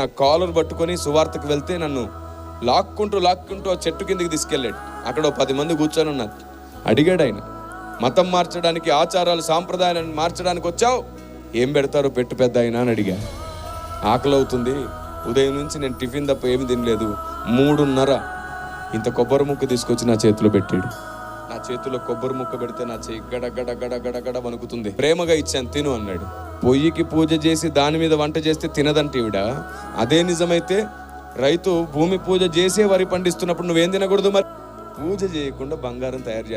నా కాలర్ పట్టుకొని సువార్తకు వెళ్తే నన్ను లాక్కుంటూ చెట్టు కిందకి తీసుకెళ్ళాడు. అక్కడ 10 మంది కూర్చొని ఉన్నారు. అడిగాడు ఆయన, మతం మార్చడానికి, ఆచారాలు సాంప్రదాయాలను మార్చడానికి వచ్చావు, ఏం పెడతారో పెట్టు పెద్ద ఆయన అని అడిగా. ఆకలి అవుతుంది, ఉదయం నుంచి నేను టిఫిన్ తప్ప ఏమి తినలేదు, 3:30 ఇంత కొబ్బరి ముక్క తీసుకొచ్చి నా చేతిలో పెట్టాడు. నా చేతిలో కొబ్బరి ముక్క పెడితే నా చెయ్యి గడ వణుకుతుంది. ప్రేమగా ఇచ్చాను, తిను అన్నాడు. పొయ్యికి పూజ చేసి దాని మీద వంట చేస్తే తినదంటే ఈవిడ. అదే నిజమైతే రైతు భూమి పూజ చేసే వరి పండిస్తున్నప్పుడు నువ్వేం తినకూడదు? మరి పూజ చేయకుండా బంగారం తయారు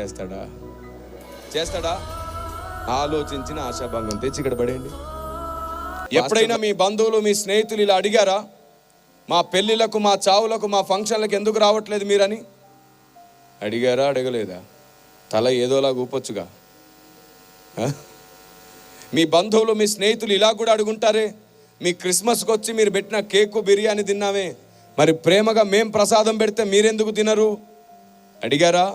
చేస్తాడా? ఆలోచించిన ఆశాభంగం తెచ్చి ఇక్కడ పడేయండి. ఎప్పుడైనా మీ బంధువులు, మీ స్నేహితులు ఇలా అడిగారా, మా పెళ్ళిళ్ళకు, మా చావులకు, మా ఫంక్షన్లకు ఎందుకు రావట్లేదు మీరని? అడిగారా? అడగలేదా? తల ఏదోలా ఊపొచ్చుగా. మీ బంధువులు, మీ స్నేహితులు ఇలా కూడా అడుగుంటారే, మీ క్రిస్మస్కి వచ్చి మీరు పెట్టిన కేకు, బిర్యానీ తిన్నామే, మరి ప్రేమగా మేం ప్రసాదం పెడితే మీరెందుకు తినరు? అడిగారా?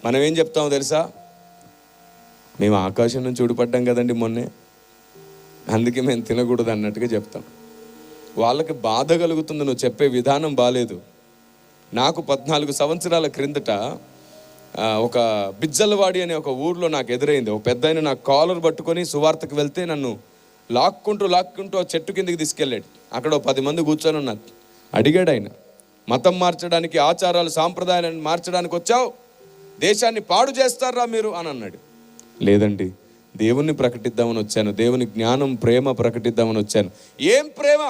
మనం ఏం చెప్తామో తెలుసా? మేము ఆకాశం నుంచి ఊడిపడ్డాం కదండి మొన్నే, అందుకే మేము తినకూడదు అన్నట్టుగా చెప్తాం. వాళ్ళకి బాధ కలుగుతుంది, నువ్వు చెప్పే విధానం బాలేదు. నాకు 14 సంవత్సరాల క్రిందట ఒక బిజ్జలవాడి అనే ఒక ఊర్లో నాకు ఎదురైంది. ఒక పెద్ద ఆయన నా కాలర్ పట్టుకొని సువార్తకు వెళ్తే నన్ను లాక్కుంటూ చెట్టు కిందకి తీసుకెళ్ళాడు. అక్కడ 10 మంది కూర్చొని ఉన్నారు. అడిగాడు ఆయన, మతం మార్చడానికి, ఆచారాలు సాంప్రదాయాలను మార్చడానికి వచ్చావు, దేశాన్ని పాడు చేస్తారా మీరు అని అన్నాడు. లేదండి, దేవుణ్ణి ప్రకటిద్దామని వచ్చాను, దేవుని జ్ఞానం, ప్రేమ ప్రకటిద్దామని వచ్చాను. ఏం ప్రేమ?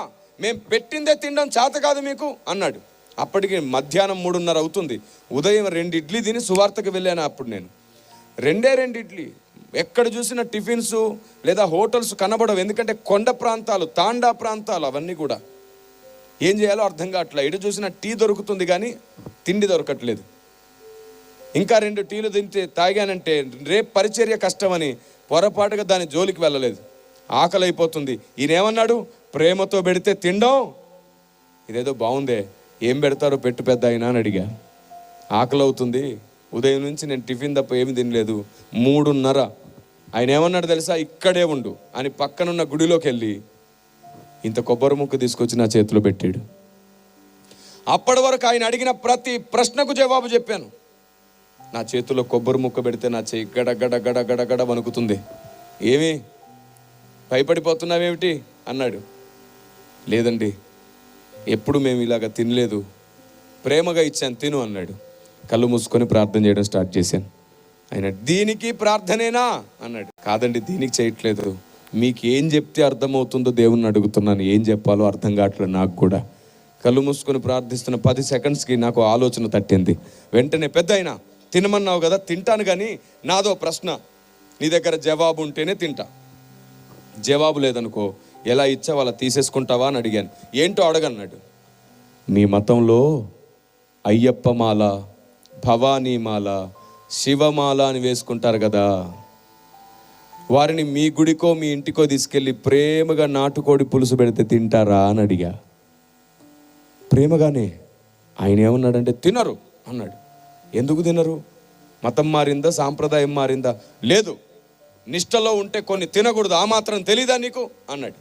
మేము పెట్టిందే తినడం చేత కాదు మీకు అన్నాడు. అప్పటికి మధ్యాహ్నం 3:30 అవుతుంది. ఉదయం 2 ఇడ్లీ తిని సువార్తకు వెళ్ళాను. అప్పుడు నేను 2 ఇడ్లీ. ఎక్కడ చూసిన టిఫిన్స్ లేదా హోటల్స్ కనబడవు, ఎందుకంటే కొండ ప్రాంతాలు, తాండా ప్రాంతాలు, అవన్నీ కూడా ఏం చేయాలో అర్థం కావట్లేదు. ఎటు చూసిన టీ దొరుకుతుంది కానీ తిండి దొరకట్లేదు. ఇంకా 2 టీలు తాగానంటే రేపు పరిచర్య కష్టమని పొరపాటుగా దాని జోలికి వెళ్ళలేదు. ఆకలి అయిపోతుంది. ఈయనేమన్నాడు? ప్రేమతో పెడితే తినడం. ఇదేదో బాగుందే, ఏం పెడతారో పెట్టు పెద్ద ఆయన అని అడిగా. ఆకలి అవుతుంది, ఉదయం నుంచి నేను టిఫిన్ తప్ప ఏమి తినలేదు, 3:30. ఆయన ఏమన్నాడు తెలుసా? ఇక్కడే ఉండు అని పక్కనున్న గుడిలోకి వెళ్ళి ఇంత కొబ్బరి ముక్క తీసుకొచ్చి నా చేతిలో పెట్టాడు. అప్పటి వరకు ఆయన అడిగిన ప్రతి ప్రశ్నకు జవాబు చెప్పాను. నా చేతిలో కొబ్బరి ముక్క పెడితే నా చెయ్యి గడ వణుకుతుంది. ఏమి భయపడిపోతున్నావేమిటి అన్నాడు. లేదండి, ఎప్పుడు మేము ఇలాగ తినలేదు, ప్రేమగా ఇచ్చాను, తిను అన్నాడు. కళ్ళు మూసుకొని ప్రార్థన చేయడం స్టార్ట్ చేశాను. ఆయన, దీనికి ప్రార్థనేనా అన్నాడు. కాదండి, దీనికి చేయట్లేదు, మీకు ఏం చెప్తే అర్థమవుతుందో దేవుణ్ణి అడుగుతున్నాను, ఏం చెప్పాలో అర్థం కావట్లేదు నాకు కూడా. కళ్ళు మూసుకొని ప్రార్థిస్తున్న 10 సెకండ్స్కి నాకు ఆలోచన తట్టింది. వెంటనే, పెద్ద అయినా తినమన్నావు కదా, తింటాను, కానీ నాదో ప్రశ్న, నీ దగ్గర జవాబు ఉంటేనే తింటా, జవాబు లేదనుకో ఎలా ఇచ్చావు అలా తీసేసుకుంటావా అని అడిగాను. ఏంటో అడగన్నాడు. మీ మతంలో అయ్యప్పమాల, భవానీమాల, శివమాల అని వేసుకుంటారు కదా, వారిని మీ గుడికో మీ ఇంటికో తీసుకెళ్ళి ప్రేమగా నాటుకోడి పులుసు పెడితే తింటారా అని అడిగా. ప్రేమగానే. ఆయన ఏమన్నాడంటే తినరు అన్నాడు. ఎందుకు తినరు? మతం మారిందా, సాంప్రదాయం మారిందా? లేదు, నిష్టలో ఉంటే కొన్ని తినకూడదు, ఆ మాత్రం తెలీదా నీకు అన్నాడు.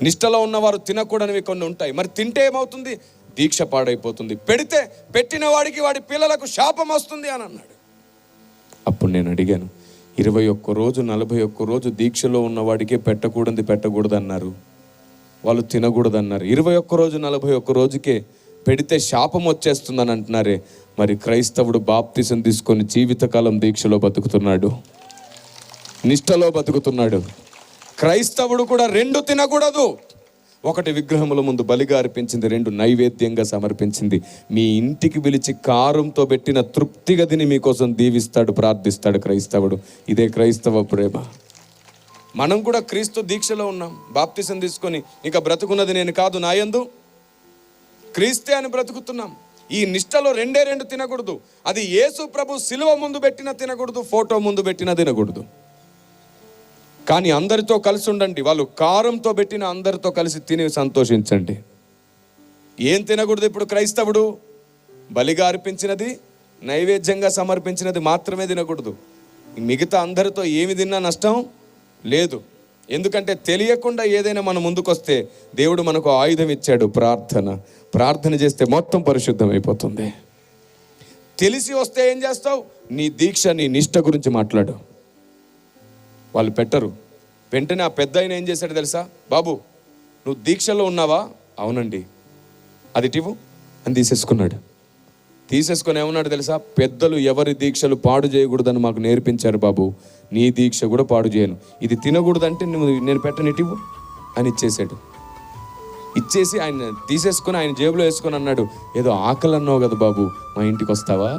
నిష్టలో ఉన్నవారు తినకూడనివి కొన్ని ఉంటాయి, మరి తింటే ఏమవుతుంది? దీక్ష పాడైపోతుంది, పెడితే పెట్టిన వాడికి, వాడి పిల్లలకు శాపం వస్తుంది అని అన్నాడు. అప్పుడు నేను అడిగాను, 21 రోజు 41 రోజు దీక్షలో ఉన్నవాడికే పెట్టకూడదు అన్నారు, వాళ్ళు తినకూడదు అన్నారు. 21 రోజు 41 రోజుకే పెడితే శాపం వచ్చేస్తుందని అంటున్నారే, మరి క్రైస్తవుడు బాప్తిసం తీసుకొని జీవితకాలం దీక్షలో బతుకుతున్నాడు, నిష్టలో బతుకుతున్నాడు. క్రైస్తవుడు కూడా 2 తినకూడదు. 1 విగ్రహముల ముందు బలిగా అర్పించింది, 2 నైవేద్యంగా సమర్పించింది. మీ ఇంటికి పిలిచి కారంతో పెట్టిన తృప్తి గదిని మీకోసం దీవిస్తాడు, ప్రార్థిస్తాడు క్రైస్తవుడు. ఇదే క్రైస్తవ ప్రేమ. మనం కూడా క్రీస్తు దీక్షలో ఉన్నాం, బాప్తిసం తీసుకొని ఇక బ్రతుకున్నది నేను కాదు నా యందు క్రీస్తే అని బ్రతుకుతున్నాం. ఈ నిష్టలో 2 తినకూడదు. అది యేసు ప్రభు సిలువ ముందు పెట్టిన తినకూడదు, ఫోటో ముందు పెట్టిన తినకూడదు. కానీ అందరితో కలిసి ఉండండి. వాళ్ళు కారంతో పెట్టిన అందరితో కలిసి తిని సంతోషించండి. ఏం తినకూడదు ఇప్పుడు క్రైస్తవుడు? బలిగా అర్పించినది, నైవేద్యంగా సమర్పించినది మాత్రమే తినకూడదు. మిగతా అందరితో ఏమి తిన్నా నష్టం లేదు. ఎందుకంటే తెలియకుండా ఏదైనా మన ముందుకొస్తే దేవుడు మనకు ఆయుధం ఇచ్చాడు, ప్రార్థన చేస్తే మొత్తం పరిశుద్ధం అయిపోతుంది. తెలిసి వస్తే ఏం చేస్తావు? నీ దీక్ష, నీ నిష్ట గురించి మాట్లాడు. వాళ్ళు పెట్టరు. వెంటనే ఆ పెద్ద ఆయన ఏం చేశాడు తెలుసా? బాబు, నువ్వు దీక్షలో ఉన్నావా? అవునండి. అది ఇవ్వు అని తీసేసుకొని ఏమన్నాడు తెలుసా? పెద్దలు ఎవరి దీక్షలు పాడు చేయకూడదని మాకు నేర్పించారు బాబు, నీ దీక్ష కూడా పాడు చేయను. ఇది తినకూడదంటే నేను పెట్టనిటివ్వు అని ఇచ్చేసాడు. ఇచ్చేసి ఆయన తీసేసుకొని ఆయన జేబులో వేసుకొని అన్నాడు, ఏదో ఆకలి అన్నావు కదా బాబు, మా ఇంటికి వస్తావా?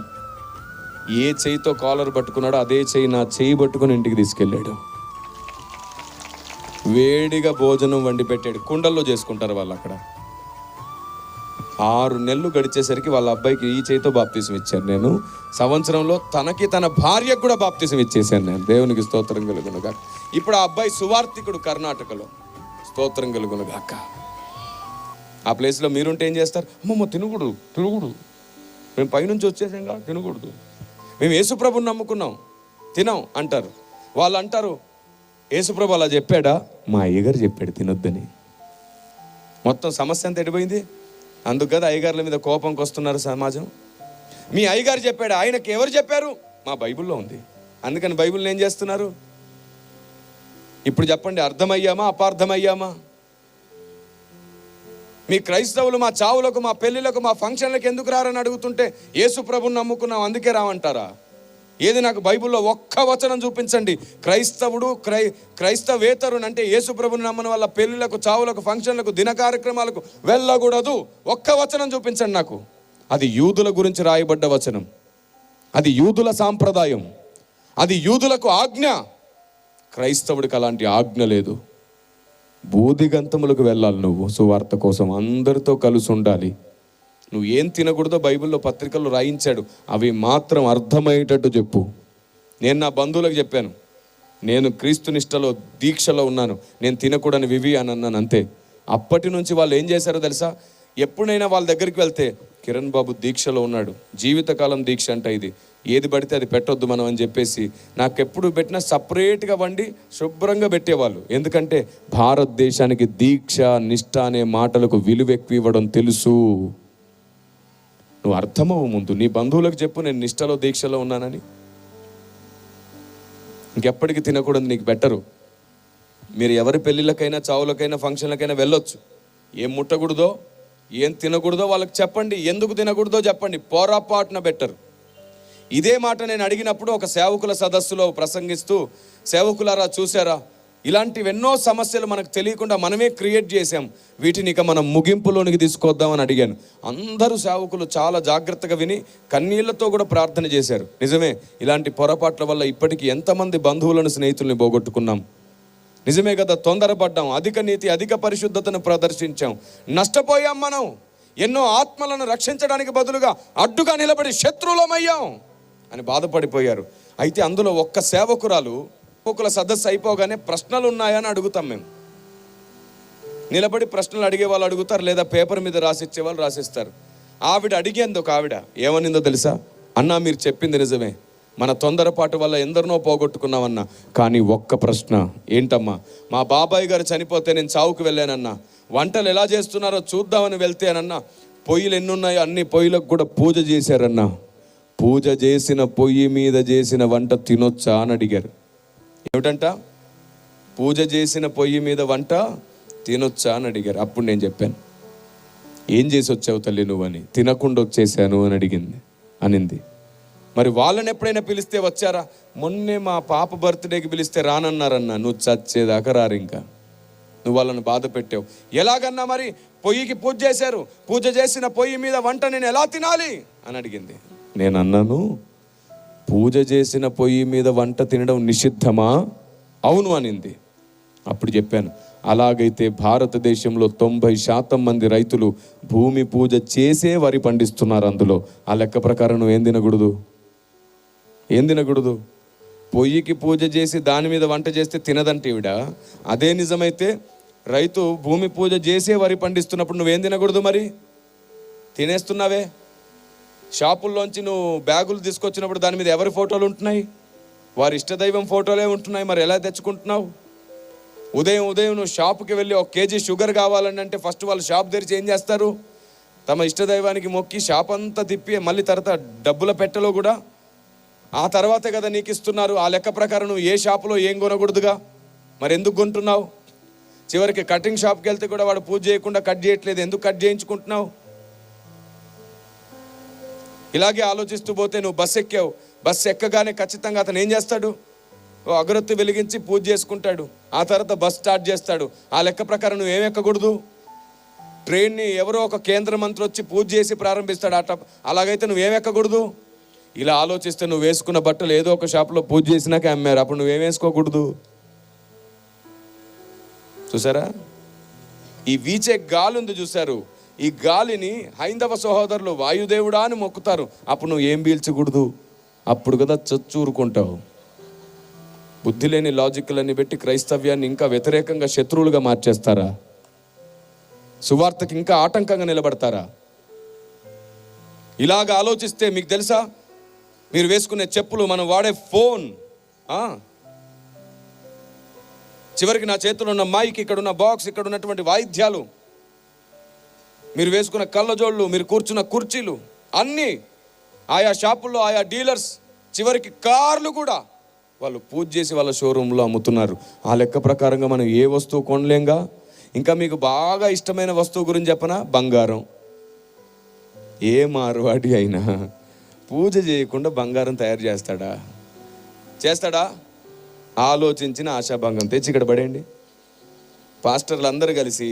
ఏ చెయ్యితో కాలర్ పట్టుకున్నాడో అదే చెయ్యి నా చెయ్యి పట్టుకొని ఇంటికి తీసుకెళ్ళాడు. వేడిగా భోజనం వండి పెట్టాడు. కుండల్లో చేసుకుంటారు వాళ్ళు అక్కడ. 6 నెలలు గడిచేసరికి వాళ్ళ అబ్బాయికి ఈ చేతితో బాప్తీసం ఇచ్చాను నేను. సంవత్సరంలో తనకి తన భార్యకు కూడా బాప్తీసం ఇచ్చేసాను నేను. దేవునికి స్తోత్రం కలుగునుగాక. ఇప్పుడు ఆ అబ్బాయి సువార్థికుడు కర్ణాటకలో. స్తోత్రం కలుగునుగాక. ఆ ప్లేస్లో మీరుంటే ఏం చేస్తారు? అమ్మమ్మ తినకూడదు, మేము పైనుంచి వచ్చేసాం కదా, తినకూడదు, మేము యేసుప్రభుని నమ్ముకున్నాం, తినాం అంటారు. వాళ్ళు అంటారు, యేసుప్రభు అలా చెప్పాడా? మా అయ్యగారు చెప్పాడు తినొద్దని. మొత్తం సమస్య అంతా ఎడిపోయింది. అందుకు కదా అయ్యగారుల మీద కోపంకి వస్తున్నారు సమాజం. మీ అయ్యగారు చెప్పాడు, ఆయనకి ఎవరు చెప్పారు? మా బైబిల్లో ఉంది. అందుకని బైబిల్ని ఏం చేస్తున్నారు? ఇప్పుడు చెప్పండి, అర్థమయ్యామా అపార్థమయ్యామా? మీ క్రైస్తవులు మా చావులకు, మా పెళ్ళిళ్ళకు, మా ఫంక్షన్లకు ఎందుకు రారని అడుగుతుంటే యేసు ప్రభుని నమ్ముకున్నాం అందుకే రామంటారా? ఏది నాకు బైబిల్లో ఒక్క వచనం చూపించండి. క్రైస్తవేతరుని అంటే యేసు ప్రభుని నమ్మని వాళ్ళ పెళ్ళిళ్ళకు, చావులకు, ఫంక్షన్లకు, దిన కార్యక్రమాలకు వెళ్ళకూడదు. ఒక్క వచనం చూపించండి నాకు. అది యూదుల గురించి రాయబడ్డ వచనం, అది యూదుల సాంప్రదాయం, అది యూదులకు ఆజ్ఞ. క్రైస్తవుడికి అలాంటి ఆజ్ఞ లేదు. బూదిగంతములకు వెళ్ళాలి నువ్వు సువార్త కోసం, అందరితో కలిసి ఉండాలి. నువ్వు ఏం తినకూడదో బైబిల్లో పత్రికలు రాయించాడు, అవి మాత్రం అర్థమయ్యేటట్టు చెప్పు. నేను నా బంధువులకు చెప్పాను, నేను క్రీస్తు నిష్టలో దీక్షలో ఉన్నాను, నేను తినకూడని వివి అని అన్నాను, అంతే. అప్పటి నుంచి వాళ్ళు ఏం చేశారో తెలుసా? ఎప్పుడైనా వాళ్ళ దగ్గరికి వెళ్తే, కిరణ్ బాబు దీక్షలో ఉన్నాడు, జీవితకాలం దీక్ష అంట ఇది, ఏది పడితే అది పెట్టొద్దు మనం అని చెప్పేసి నాకెప్పుడు పెట్టినా సపరేట్గా వండి శుభ్రంగా పెట్టేవాళ్ళు. ఎందుకంటే భారతదేశానికి దీక్ష, నిష్ఠ అనే మాటలకు విలువ ఎక్కువ ఇవ్వడం తెలుసు. నువ్వు అర్థమవు ముందు, నీ బంధువులకు చెప్పు నేను నిష్ఠలో దీక్షలో ఉన్నానని. ఇంకెప్పటికీ తినకూడదు, నీకు బెటరు. మీరు ఎవరి పెళ్ళిళ్ళకైనా, చావులకైనా, ఫంక్షన్లకైనా వెళ్ళొచ్చు. ఏం ముట్టకూడదో, ఏం తినకూడదో వాళ్ళకి చెప్పండి, ఎందుకు తినకూడదో చెప్పండి, పొరపాటున బెటరు. ఇదే మాట నేను అడిగినప్పుడు ఒక సేవకుల సదస్సులో ప్రసంగిస్తూ, సేవకులారా చూసారా, ఇలాంటివి ఎన్నో సమస్యలు మనకు తెలియకుండా మనమే క్రియేట్ చేసాం, వీటిని ఇక మనం ముగింపులోనికి తీసుకొద్దామని అడిగాను. అందరూ సేవకులు చాలా జాగ్రత్తగా విని కన్నీళ్లతో కూడా ప్రార్థన చేశారు. నిజమే, ఇలాంటి పొరపాట్ల వల్ల ఇప్పటికీ ఎంతమంది బంధువులను, స్నేహితుల్ని పోగొట్టుకున్నాం. నిజమే కదా, తొందరపడ్డాం, అధిక నీతి, అధిక పరిశుద్ధతను ప్రదర్శించాం, నష్టపోయాం. మనం ఎన్నో ఆత్మలను రక్షించడానికి బదులుగా అడ్డుగా నిలబడి శత్రువులమయ్యాం అని బాధపడిపోయారు. అయితే అందులో ఒక్క సేవకురాలు, సేవకుల సదస్సు అయిపోగానే ప్రశ్నలు ఉన్నాయని అడుగుతాం మేము. నిలబడి ప్రశ్నలు అడిగే వాళ్ళు అడుగుతారు, లేదా పేపర్ మీద రాసిచ్చే వాళ్ళు రాసిస్తారు. ఆవిడ అడిగేంది, ఒక ఆవిడ ఏమనిందో తెలుసా? అన్నా మీరు చెప్పింది నిజమే, మన తొందరపాటు వల్ల ఎందరినో పోగొట్టుకున్నామన్నా, కానీ ఒక్క ప్రశ్న, ఏంటమ్మా? మా బాబాయ్ గారు చనిపోతే నేను చావుకు వెళ్ళానన్నా, వంటలు ఎలా చేస్తున్నారో చూద్దామని వెళ్తేనన్నా, పొయ్యిలు ఎన్నున్నాయో అన్ని పొయ్యిలకు కూడా పూజ చేశారన్నా, పూజ చేసిన పొయ్యి మీద చేసిన వంట తినొచ్చా అని అడిగారు. ఏమిటంట? పూజ చేసిన పొయ్యి మీద వంట తినొచ్చా అని అడిగారు. అప్పుడు నేను చెప్పాను, ఏం చేసి వచ్చావు తల్లి నువ్వని. తినకుండా వచ్చేసాను అని అనింది. మరి వాళ్ళని ఎప్పుడైనా పిలిస్తే వచ్చారా? మొన్నే మా పాప బర్త్డేకి పిలిస్తే రానన్నారన్నా, నువ్వు చచ్చేదాకా రారు, ఇంకా నువ్వు వాళ్ళని బాధ పెట్టావు. ఎలాగన్నా మరి పొయ్యికి పూజ చేశారు, పూజ చేసిన పొయ్యి మీద వంట నేను ఎలా తినాలి అని అడిగింది. నేను అన్నాను, పూజ చేసిన పొయ్యి మీద వంట తినడం నిషిద్ధమా? అవును అనింది. అప్పుడు చెప్పాను, అలాగైతే భారతదేశంలో 90% మంది రైతులు భూమి పూజ చేసే వరి పండిస్తున్నారు. అందులో ఆ లెక్క ప్రకారం నువ్వు ఏం తినకూడదు? పొయ్యికి పూజ చేసి దాని మీద వంట చేస్తే తినదంటే ఈవిడ. అదే నిజమైతే రైతు భూమి పూజ చేసే వరి పండిస్తున్నప్పుడు నువ్వేం తినకూడదు? మరి తినేస్తున్నావే. షాపుల్లోంచి నువ్వు బ్యాగులు తీసుకొచ్చినప్పుడు దాని మీద ఎవరి ఫోటోలు ఉంటున్నాయి? వారి ఇష్టదైవం ఫోటోలే ఉంటున్నాయి. మరి ఎలా తెచ్చుకుంటున్నావు? ఉదయం నువ్వు షాప్కి వెళ్ళి 1 కేజీ షుగర్ కావాలని అంటే ఫస్ట్ వాళ్ళు షాప్ తెరిచి ఏం చేస్తారు? తమ ఇష్టదైవానికి మొక్కి షాప్ అంతా తిప్పి మళ్ళీ తర్వాత డబ్బుల పెట్టెలో కూడా ఆ తర్వాతే కదా నీకు ఇస్తున్నారు. ఆ లెక్క ప్రకారం నువ్వు ఏ షాపులో ఏం కొనకూడదుగా, మరి ఎందుకు కొంటున్నావు? చివరికి కటింగ్ షాప్కి వెళ్తే కూడా వాడు పూజ చేయకుండా కట్ చేయట్లేదు, ఎందుకు కట్ చేయించుకుంటున్నావు? ఇలాగే ఆలోచిస్తూ పోతే నువ్వు బస్సు ఎక్కావు, బస్సు ఎక్కగానే ఖచ్చితంగా అతను ఏం చేస్తాడు? అగరొత్తి వెలిగించి పూజ చేసుకుంటాడు, ఆ తర్వాత బస్ స్టార్ట్ చేస్తాడు. ఆ లెక్క ప్రకారం నువ్వు ఏం ఎక్కకూడదు? ట్రైన్ని ఎవరో ఒక కేంద్ర మంత్రి వచ్చి పూజ చేసి ప్రారంభిస్తాడు, అలాగైతే నువ్వేం ఎక్కకూడదు? ఇలా ఆలోచిస్తే నువ్వు వేసుకున్న బట్టలు ఏదో ఒక షాప్లో పూజ చేసినాకే అమ్మారు, అప్పుడు నువ్వేం వేసుకోకూడదు? చూసారా? ఈ వీచే గాలి ఉంది చూశారు, ఈ గాలిని హైందవ సహోదరులు వాయుదేవుడా అని మొక్కుతారు. అప్పుడు నువ్వు ఏం పీల్చకూడదు? అప్పుడు కదా చచ్చూరుకుంటావు. బుద్ధి లేని లాజిక్లన్నీ పెట్టి క్రైస్తవ్యాన్ని ఇంకా వ్యతిరేకంగా శత్రువులుగా మార్చేస్తారా? సువార్తకి ఇంకా ఆటంకంగా నిలబడతారా? ఇలాగ ఆలోచిస్తే మీకు తెలుసా, మీరు వేసుకునే చెప్పులు, మనం వాడే ఫోన్, చివరికి నా చేతిలో ఉన్న మైక్, ఇక్కడ ఉన్న బాక్స్, ఇక్కడ ఉన్నటువంటి వాయిద్యాలు, మీరు వేసుకున్న కళ్ళజోళ్ళు, మీరు కూర్చున్న కుర్చీలు, అన్నీ ఆయా షాపుల్లో ఆయా డీలర్స్, చివరికి కార్లు కూడా వాళ్ళు పూజ చేసి వాళ్ళ షోరూంలో అమ్ముతున్నారు. ఆ లెక్క ప్రకారంగా మనం ఏ వస్తువు కొనలేంగా. ఇంకా మీకు బాగా ఇష్టమైన వస్తువు గురించి చెప్పనా? బంగారం. ఏ మార్వాడి అయినా పూజ చేయకుండా బంగారం తయారు చేస్తాడా? ఆలోచించిన ఆశాభంగం తెచ్చి ఇక్కడ పడేయండి. పాస్టర్లు అందరూ కలిసి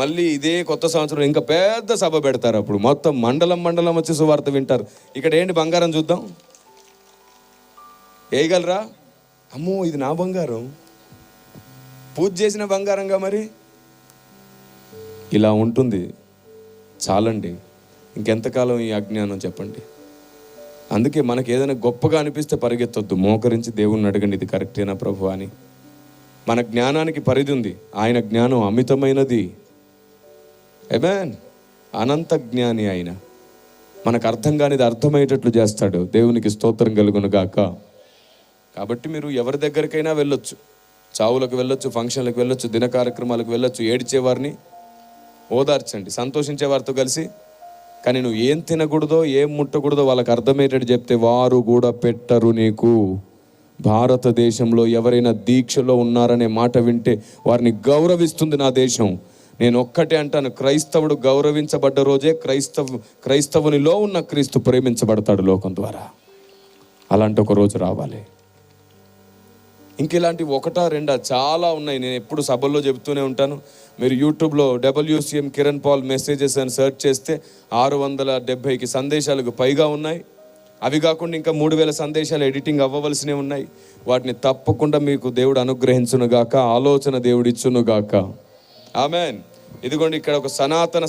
మళ్ళీ ఇదే కొత్త సంవత్సరం ఇంకా పెద్ద సభ పెడతారు. అప్పుడు మొత్తం మండలం వచ్చి సువార్త వింటారు. ఇక్కడ ఏంటి బంగారం చూద్దాం, వేయగలరా? అమ్మో ఇది నా బంగారం, పూజ చేసిన బంగారంగా. మరి ఇలా ఉంటుంది. చాలండి, ఇంకెంతకాలం ఈ అజ్ఞానం చెప్పండి. అందుకే మనకి ఏదైనా గొప్పగా అనిపిస్తే పరిగెత్తొద్దు, మోకరించి దేవుణ్ణి అడగండి, ఇది కరెక్టేనా ప్రభు అని. మన జ్ఞానానికి పరిధి ఉంది, ఆయన జ్ఞానం అమితమైనది. ఆమేన్. అనంత జ్ఞాని ఆయన. మనకు అర్థం కానిది అర్థమయ్యేటట్లు చేస్తాడు. దేవునికి స్తోత్రం కలుగును గాక. కాబట్టి మీరు ఎవరి దగ్గరికైనా వెళ్ళొచ్చు, చావులకు వెళ్ళొచ్చు, ఫంక్షన్లకు వెళ్ళొచ్చు, దిన కార్యక్రమాలకు వెళ్ళొచ్చు. ఏడ్చేవారిని ఓదార్చండి, సంతోషించే వారితో కలిసి. కానీ నువ్వు ఏం తినకూడదో ఏం ముట్టకూడదో వాళ్ళకి అర్థమయ్యేటట్టు చెప్తే వారు కూడా పెట్టరు నీకు. భారతదేశంలో ఎవరైనా దీక్షలో ఉన్నారనే మాట వింటే వారిని గౌరవిస్తుంది నా దేశం. నేను ఒక్కటే అంటాను, క్రైస్తవుడు గౌరవించబడ్డ రోజే క్రైస్తవునిలో ఉన్న క్రీస్తు ప్రేమించబడతాడు లోకం ద్వారా. అలాంటి ఒక రోజు రావాలి. ఇంక ఇలాంటివి 1-2 చాలా ఉన్నాయి. నేను ఎప్పుడు సభల్లో చెబుతూనే ఉంటాను. మీరు యూట్యూబ్లో WCM కిరణ్ పాల్ మెసేజెస్ అని సెర్చ్ చేస్తే 670కి సందేశాలకు పైగా ఉన్నాయి. అవి కాకుండా ఇంకా 3000 సందేశాలు ఎడిటింగ్ అవ్వవలసినవి ఉన్నాయి. వాటిని తప్పకుండా మీకు దేవుడు అనుగ్రహించునుగాక, ఆలోచన దేవుడు ఇచ్చునుగాక. ఆమెన్. ఇదిగోండి ఇక్కడ ఒక సనాతన